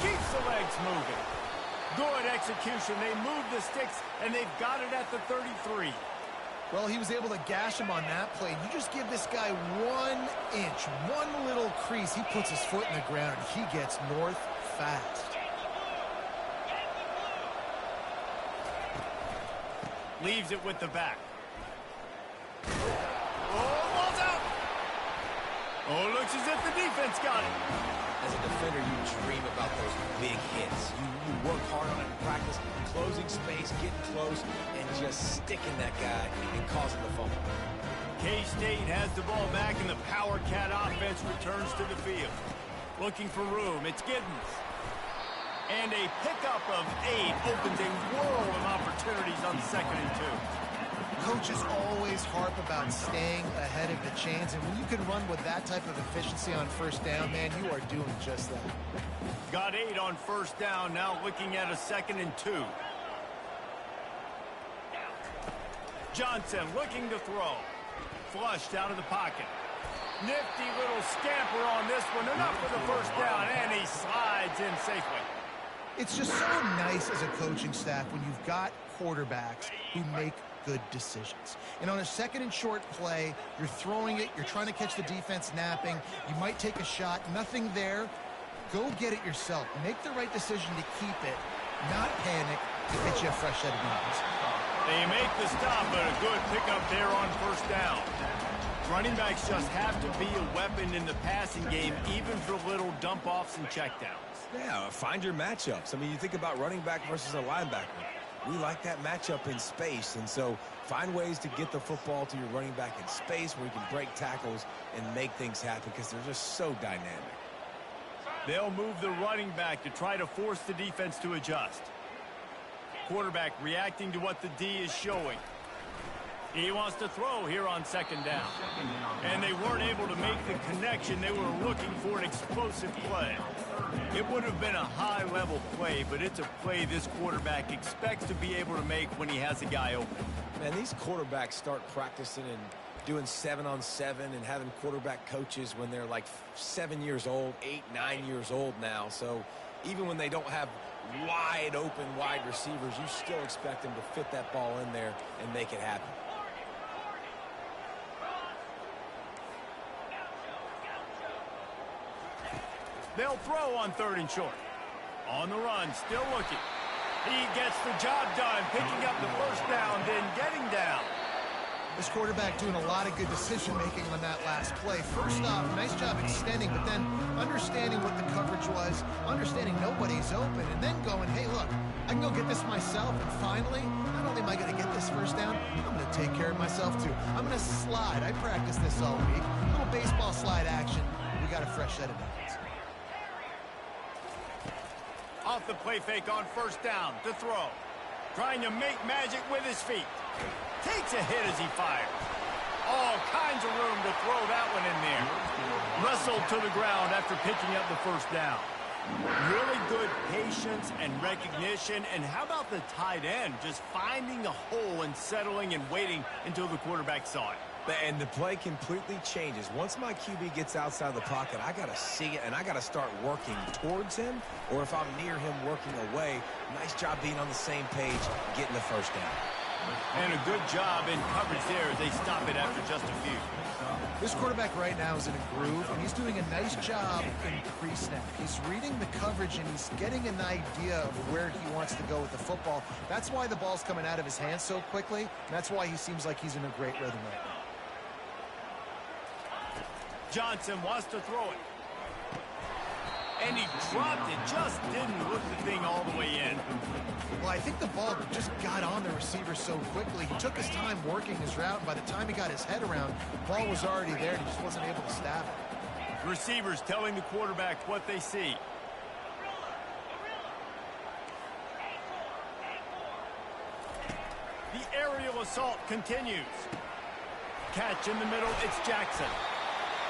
Keeps the legs moving. Good execution. They move the sticks, and they've got it at the 33. Well, he was able to gash him on that play. You just give this guy 1 inch, one little crease. He puts his foot in the ground, and he gets north fast. Leaves it with the back. Oh, ball's out. Oh, looks as if the defense got it. As a defender, you dream about those big hits. You work hard on it in practice, closing space, getting close, and just sticking that guy and causing the fumble. K-State has the ball back, and the Power Cat offense returns to the field. Looking for room. It's Giddens. And a pickup of 8 opens a world of opportunities on 2nd and 2. Coaches always harp about staying ahead of the chains, and when you can run with that type of efficiency on first down, man, you are doing just that. Got 8 on first down, now looking at a 2nd and 2. Johnson looking to throw. Flushed out of the pocket. Nifty little scamper on this one, enough for the first down, and he slides in safely. It's just so nice as a coaching staff when you've got quarterbacks who make good decisions. And on a 2nd and short play, you're throwing it, you're trying to catch the defense napping, you might take a shot, nothing there. Go get it yourself. Make the right decision to keep it, not panic, to get you a fresh set of downs. They make the stop, but a good pickup there on first down. Running backs just have to be a weapon in the passing game, even for little dump-offs and checkdowns. Yeah, find your matchups. I mean, you think about running back versus a linebacker. We like that matchup in space, and so find ways to get the football to your running back in space where you can break tackles and make things happen because they're just so dynamic. They'll move the running back to try to force the defense to adjust. Quarterback reacting to what the D is showing. He wants to throw here on 2nd down. And they weren't able to make the connection. They were looking for an explosive play. It would have been a high-level play, but it's a play this quarterback expects to be able to make when he has a guy open. Man, these quarterbacks start practicing and doing 7-on-7 and having quarterback coaches when they're like 7 years old, 8, 9 years old now. So even when they don't have wide open wide receivers, you still expect them to fit that ball in there and make it happen. They'll throw on 3rd and short. On the run, still looking. He gets the job done, picking up the first down, then getting down. This quarterback doing a lot of good decision-making on that last play. First off, nice job extending, but then understanding what the coverage was, understanding nobody's open, and then going, hey, look, I can go get this myself, and finally, not only am I going to get this first down, I'm going to take care of myself, too. I'm going to slide. I practiced this all week. A little baseball slide action. We got a fresh set of downs. Off the play fake on first down to throw. Trying to make magic with his feet. Takes a hit as he fires. All kinds of room to throw that one in there. Wrestled to the ground after picking up the first down. Really good patience and recognition. And how about the tight end just finding the hole and settling and waiting until the quarterback saw it? And the play completely changes. Once my QB gets outside the pocket, I got to see it, and I got to start working towards him, or if I'm near him working away, nice job being on the same page, getting the first down. And a good job in coverage there as they stop it after just a few. This quarterback right now is in a groove, and he's doing a nice job in pre-snap. He's reading the coverage, and he's getting an idea of where he wants to go with the football. That's why the ball's coming out of his hands so quickly, and that's why he seems like he's in a great rhythm right now. Johnson wants to throw it. And he dropped it. Just didn't look the thing all the way in. Well, I think the ball just got on the receiver so quickly. He took his time working his route, and by the time he got his head around, the ball was already there, and he just wasn't able to stab it. Receivers telling the quarterback what they see. The aerial assault continues. Catch in the middle, it's Jackson.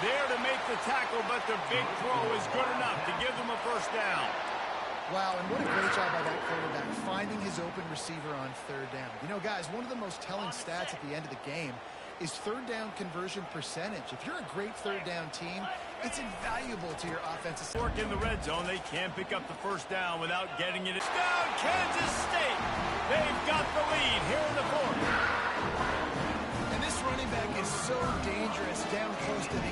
There to make the tackle, but the big throw is good enough to give them a first down. Wow, and what a great job by that quarterback, finding his open receiver on third down. You know, guys, one of the most telling stats at the end of the game is third down conversion percentage. If you're a great third down team, it's invaluable to your offensive. Work in the red zone, they can't pick up the first down without getting it. Down, Kansas State. They've got the lead here in the fourth. And this running back is so dangerous down close to the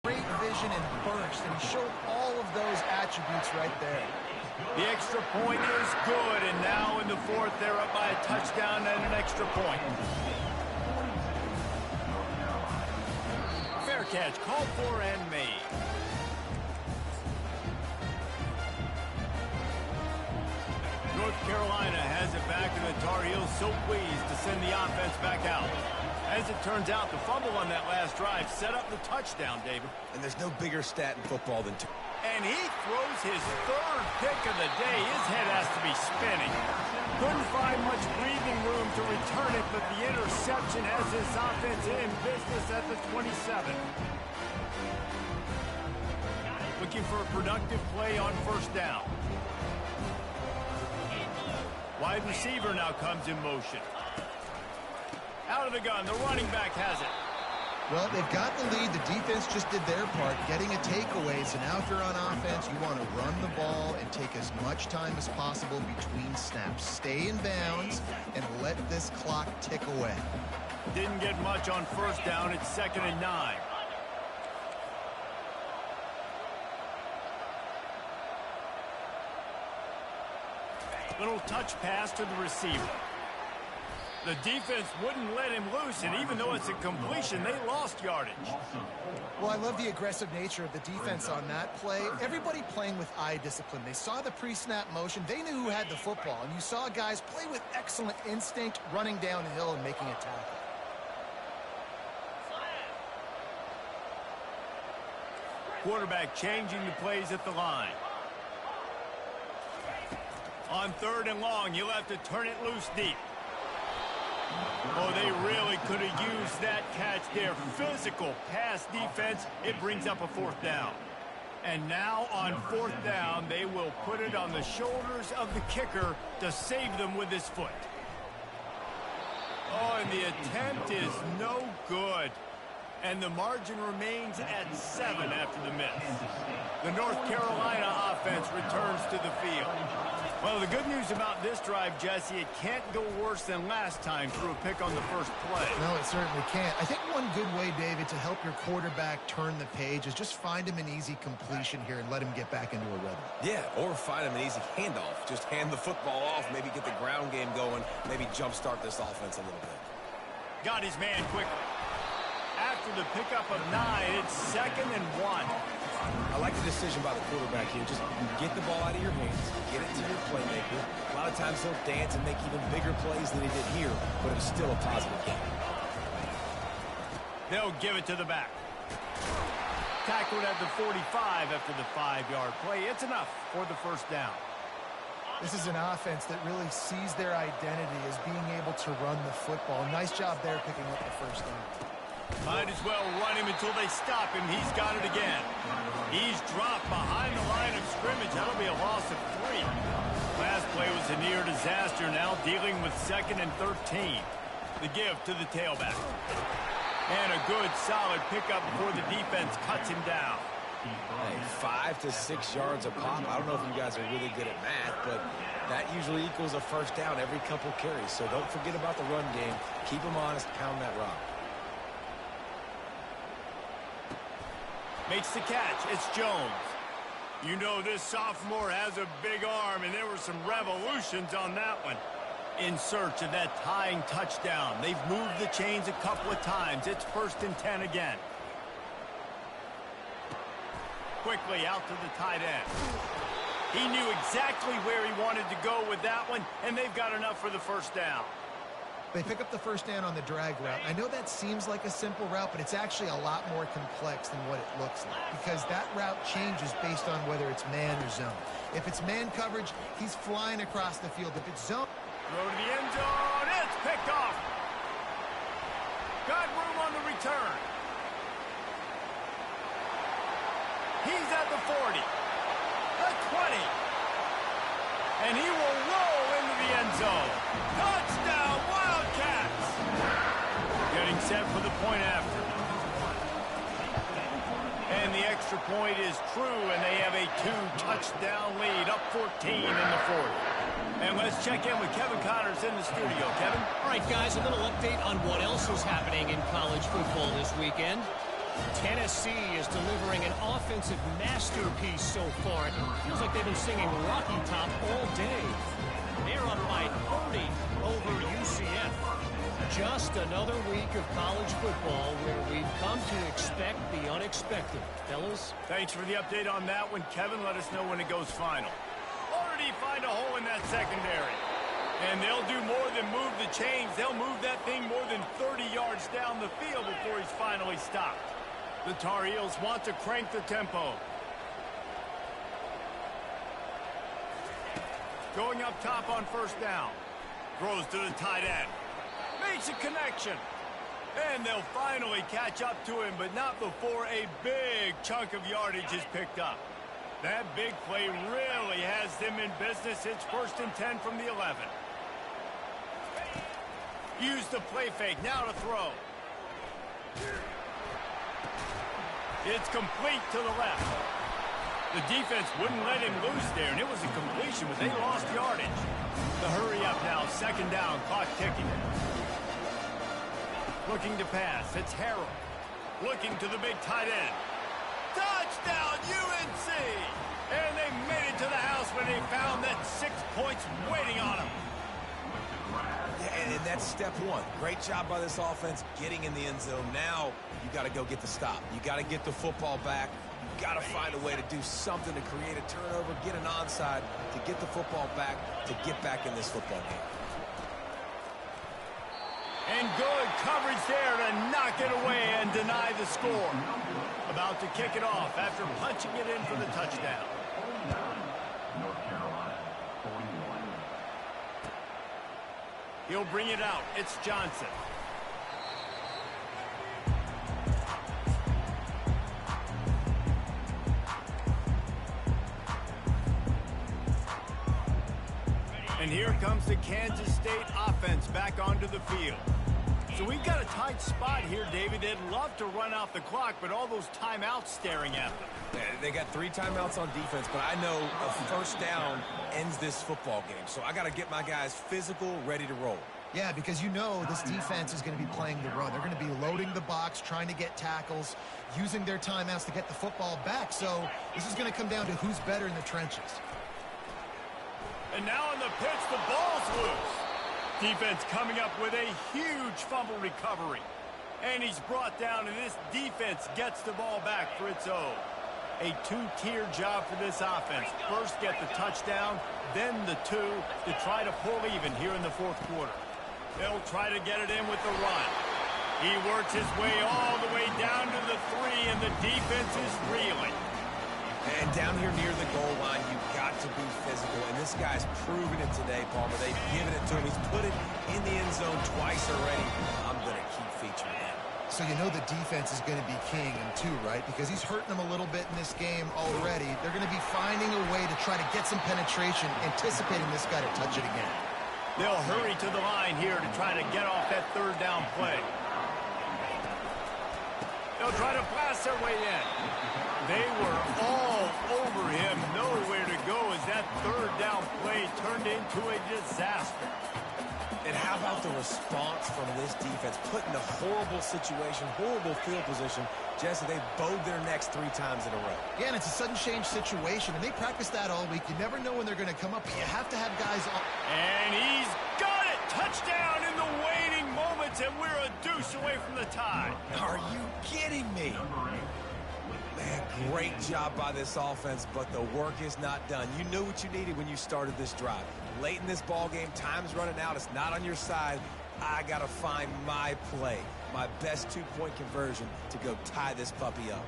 great vision and burst, and he showed all of those attributes right there. The extra point is good, and now in the fourth, they're up by a touchdown and an extra point. Fair catch, called for and made. North Carolina has it back, and the Tar Heels so pleased to send the offense back out. As it turns out, the fumble on that last drive set up the touchdown, David. And there's no bigger stat in football than two. And he throws his third pick of the day. His head has to be spinning. Couldn't find much breathing room to return it, but the interception has his offense in business at the 27. Looking for a productive play on first down. Wide receiver now comes in motion. Out of the gun, the running back has it. Well, they've got the lead. The defense just did their part, getting a takeaway. So now if you're on offense, you want to run the ball and take as much time as possible between snaps. Stay in bounds and let this clock tick away. Didn't get much on first down. It's 2nd and 9. Little touch pass to the receiver. The defense wouldn't let him loose, and even though it's a completion, they lost yardage. Well, I love the aggressive nature of the defense on that play. Everybody playing with eye discipline. They saw the pre-snap motion. They knew who had the football, and you saw guys play with excellent instinct, running downhill and making a tackle. Quarterback changing the plays at the line. On 3rd and long, you'll have to turn it loose deep. Oh, they really could have used that catch there. Physical pass defense. It brings up a 4th down. And now on 4th down, they will put it on the shoulders of the kicker to save them with his foot. Oh, and the attempt is no good. And the margin remains at 7 after the miss. The North Carolina offense returns to the field. Well, the good news about this drive, Jesse, it can't go worse than last time through a pick on the first play. No, it certainly can't. I think one good way, David, to help your quarterback turn the page is just find him an easy completion here and let him get back into a rhythm. Yeah, or find him an easy handoff. Just hand the football off, maybe get the ground game going, maybe jumpstart this offense a little bit. Got his man quickly. After the pickup of 9, it's 2nd and 1. I like the decision by the quarterback here. Just get the ball out of your hands, get it to your playmaker. A lot of times he'll dance and make even bigger plays than he did here, but it was still a positive game. They'll give it to the back. Tackled at the 45 after the 5-yard play. It's enough for the first down. This is an offense that really sees their identity as being able to run the football. Nice job there picking up the first down. Might as well run him until they stop him. He's got it again. He's dropped behind the line of scrimmage. That'll be a loss of 3. Last play was a near disaster. Now dealing with 2nd and 13. The give to the tailback. And a good, solid pickup before the defense cuts him down. Hey, 5 to 6 yards a pop. I don't know if you guys are really good at math, but that usually equals a first down every couple carries. So don't forget about the run game. Keep them honest. Pound that rock. Makes the catch. It's Jones. You know this sophomore has a big arm, and there were some revolutions on that one. In search of that tying touchdown. They've moved the chains a couple of times. It's 1st and 10 again. Quickly out to the tight end. He knew exactly where he wanted to go with that one, and they've got enough for the first down. They pick up the first down on the drag route. I know that seems like a simple route, but it's actually a lot more complex than what it looks like because that route changes based on whether it's man or zone. If it's man coverage, he's flying across the field. If it's zone... Throw to the end zone. It's picked off. Got room on the return. He's at the 40. The 20. And he will roll into the end zone. Touchdown, Wildcats. Getting set for the point after. And the extra point is true, and they have a 2-touchdown lead, up 14 in the 4th. And let's check in with Kevin Connors in the studio. Kevin? All right, guys, a little update on what else is happening in college football this weekend. Tennessee is delivering an offensive masterpiece so far. It feels like they've been singing Rocky Top all day. They're up by 30 over UCF. Just another week of college football where we've come to expect the unexpected. Fellas? Thanks for the update on that one, Kevin. Let us know when it goes final. Already find a hole in that secondary. And they'll do more than move the chains. They'll move that thing more than 30 yards down the field before he's finally stopped. The Tar Heels want to crank the tempo. Going up top on first down. Throws to the tight end. Makes a connection. And they'll finally catch up to him, but not before a big chunk of yardage is picked up. That big play really has them in business. It's 1st and 10 from the 11. Use the play fake. Now to throw. It's complete to the left. The defense wouldn't let him loose there, and it was a completion, but they lost yardage. The hurry up now. 2nd down. Clock ticking. Looking to pass. It's Harrell. Looking to the big tight end. Touchdown, UNC! And they made it to the house when they found that 6 points waiting on them. Yeah, and that's step one. Great job by this offense getting in the end zone. Now you got to go get the stop. You got to get the football back. You got to find a way to do something to create a turnover, get an onside, to get the football back, to get back in this football game. And good coverage there to knock it away and deny the score. About to kick it off after punching it in for the touchdown. He'll bring it out. It's Johnson. And here comes the Kansas State offense back onto the field. So we've got a tight spot here, David. They'd love to run out the clock, but all those timeouts staring at them. Yeah, they got 3 timeouts on defense, but I know a first down ends this football game. So I got to get my guys physical, ready to roll. Yeah, because you know this defense is going to be playing the run. They're going to be loading the box, trying to get tackles, using their timeouts to get the football back. So this is going to come down to who's better in the trenches. And now on the pitch, the ball's loose. Defense coming up with a huge fumble recovery. And he's brought down, and this defense gets the ball back for its own. A 2-tier job for this offense. First get the touchdown, then the 2 to try to pull even here in the 4th quarter. They'll try to get it in with the run. He works his way all the way down to the 3, and the defense is reeling. And down here near the goal line, you've got to be physical. And this guy's proven it today, Palmer. They've given it to him. He's put it in the end zone twice already. I'm going to keep featuring him. So you know the defense is going to be king in two, right? Because he's hurting them a little bit in this game already. They're going to be finding a way to try to get some penetration, anticipating this guy to touch it again. They'll hurry to the line here to try to get off that third down play. They'll try to blast their way in. They were all over him, nowhere to go as that third down play turned into a disaster. And how about the response from this defense? Put in a horrible situation, horrible field position. Jesse, they bowed their necks 3 times in a row. Yeah, and it's a sudden change situation, and they practice that all week. You never know when they're going to come up, but you have to have guys on. And he's got it! Touchdown in the waiting moments, and we're a deuce away from the tie. Are you kidding me? Man, great job by this offense, but the work is not done. You knew what you needed when you started this drive. Late in this ball game, time's running out. It's not on your side. I got to find my play, my best 2-point conversion to go tie this puppy up.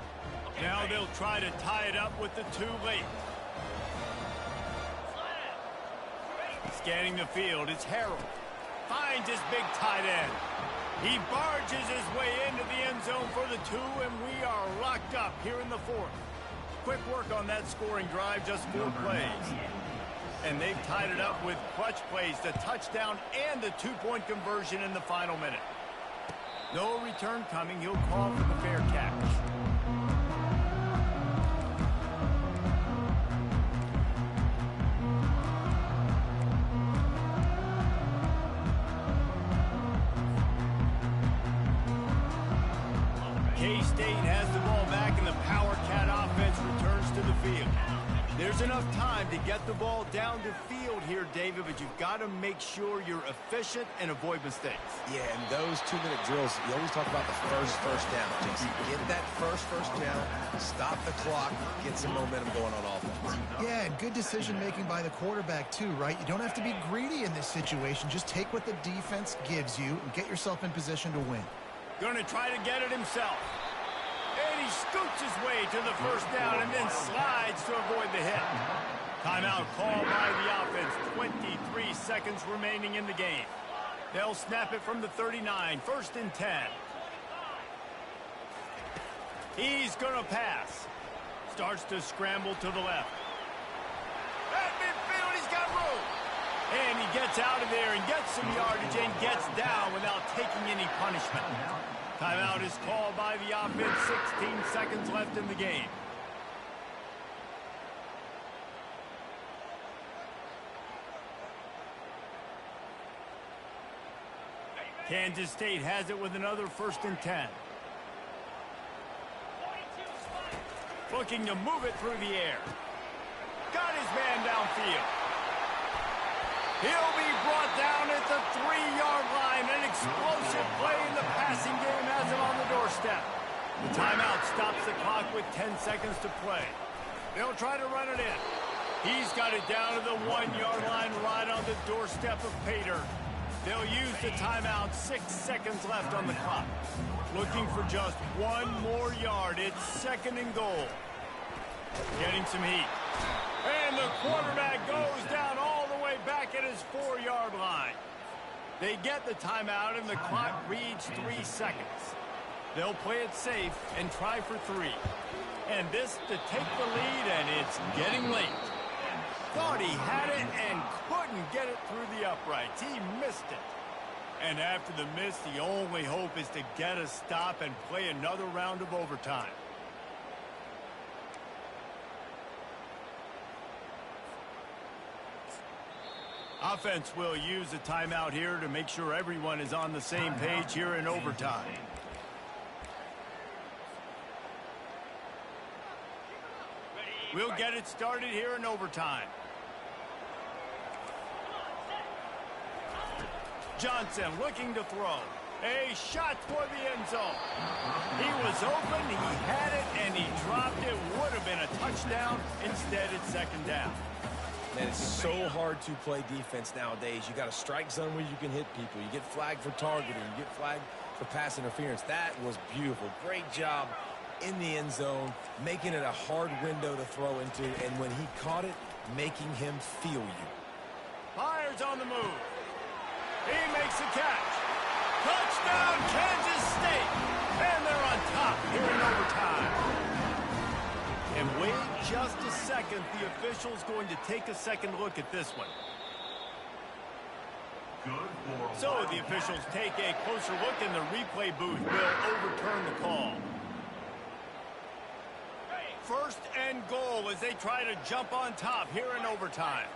Now they'll try to tie it up with the 2 late. Scanning the field, it's Harold. Finds his big tight end. He barges his way into the end zone for the 2, and we are locked up here in the 4th. Quick work on that scoring drive, just 4 plays. And they've tied it up with clutch plays, the touchdown and the 2-point conversion in the final minute. No return coming. He'll call for the fair catch. K-State has the ball back, and the Power Cat offense returns to the field. There's enough time to get the ball down the field here, David, but you've got to make sure you're efficient and avoid mistakes. Yeah, and those 2-minute drills, you always talk about the first down, Jesse. Get that first down, stop the clock, get some momentum going on offense. Yeah, and good decision-making by the quarterback, too, right? You don't have to be greedy in this situation. Just take what the defense gives you and get yourself in position to win. Going to try to get it himself. And he scoots his way to the first down and then slides to avoid the hit. Timeout called by the offense. 23 seconds remaining in the game. They'll snap it from the 39. 1st and 10. He's going to pass. Starts to scramble to the left. At midfield, he's got room. And he gets out of there and gets some yardage and gets down without taking any punishment. Timeout is called by the offense. 16 seconds left in the game. Kansas State has it with another 1st and 10. Looking to move it through the air. Got his man downfield. He'll be brought down at the 3-yard line. An explosive play in the passing game has him on the doorstep. The timeout stops the clock with 10 seconds to play. They'll try to run it in. He's got it down to the 1-yard line right on the doorstep of Pater. They'll use the timeout. 6 seconds left on the clock. Looking for just 1 more yard. It's 2nd and goal. Getting some heat. And the quarterback goes down all the way back at his 4-yard line. They get the timeout, and the clock reads 3 seconds. They'll play it safe and try for 3. And this to take the lead, and it's getting late. Thought he had it and couldn't get it through the uprights. He missed it. And after the miss, the only hope is to get a stop and play another round of overtime. Offense will use a timeout here to make sure everyone is on the same page here in overtime. We'll get it started here in overtime. Johnson looking to throw. A shot toward the end zone. He was open, he had it, and he dropped it. Would have been a touchdown. Instead, it's 2nd down. Man, it's so hard to play defense nowadays. You got a strike zone where you can hit people. You get flagged for targeting. You get flagged for pass interference. That was beautiful. Great job in the end zone, making it a hard window to throw into, and when he caught it, making him feel you. Fires on the move. He makes the catch. Touchdown, Kansas State. And they're on top here in overtime. And wait just a second. The official's going to take a second look at this one. So the officials take a closer look, and the replay booth will overturn the call. First and goal as they try to jump on top here in overtime.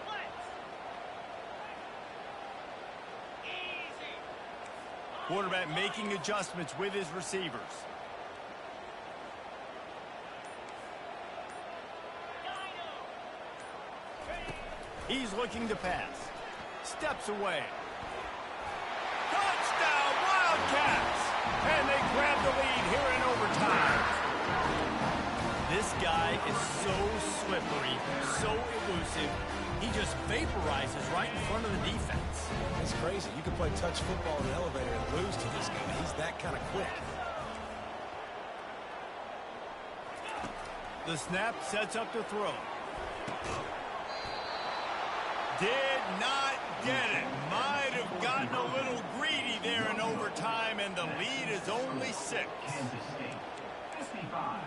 Quarterback making adjustments with his receivers. He's looking to pass. Steps away. Touchdown, Wildcats! And they grab the lead here in overtime. This guy is so slippery, so elusive. He just vaporizes right in front of the defense. It's crazy. You can play touch football in an elevator and lose to this guy. He's that kind of quick. The snap sets up the throw. Did not get it. Might have gotten a little greedy there in overtime, and the lead is only 6. Kansas State, 55,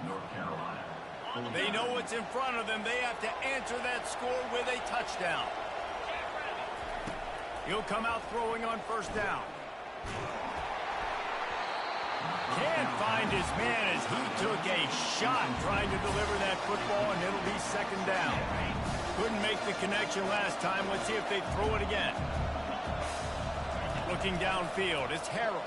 North Carolina. They know what's in front of them. They have to answer that score with a touchdown. He'll come out throwing on first down. Can't find his man as he took a shot trying to deliver that football, and it'll be second down. Couldn't make the connection last time. Let's see if they throw it again. Looking downfield, it's Harrell.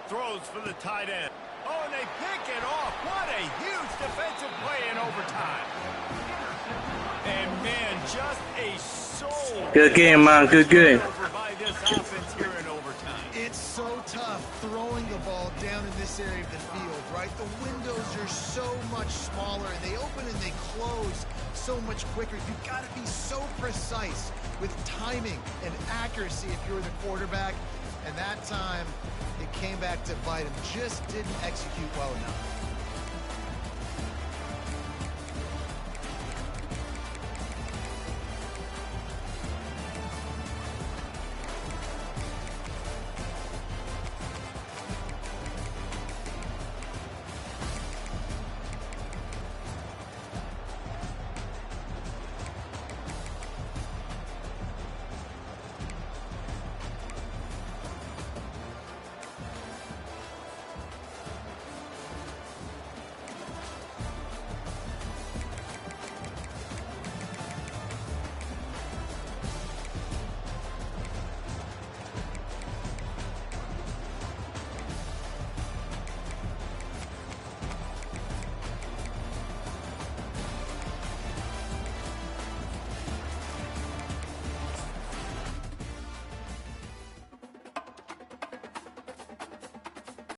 Throws for the tight end. Oh, and they pick it off. What a huge defensive play in overtime. And, man, just a soul. Good game, man. Good game. By this offense here in overtime. It's so tough throwing the ball down in this area of the field, right? The windows are so much smaller, and they open and they close so much quicker. You've got to be so precise with timing and accuracy if you're the quarterback. And that time, it came back to bite him. Just didn't execute well enough.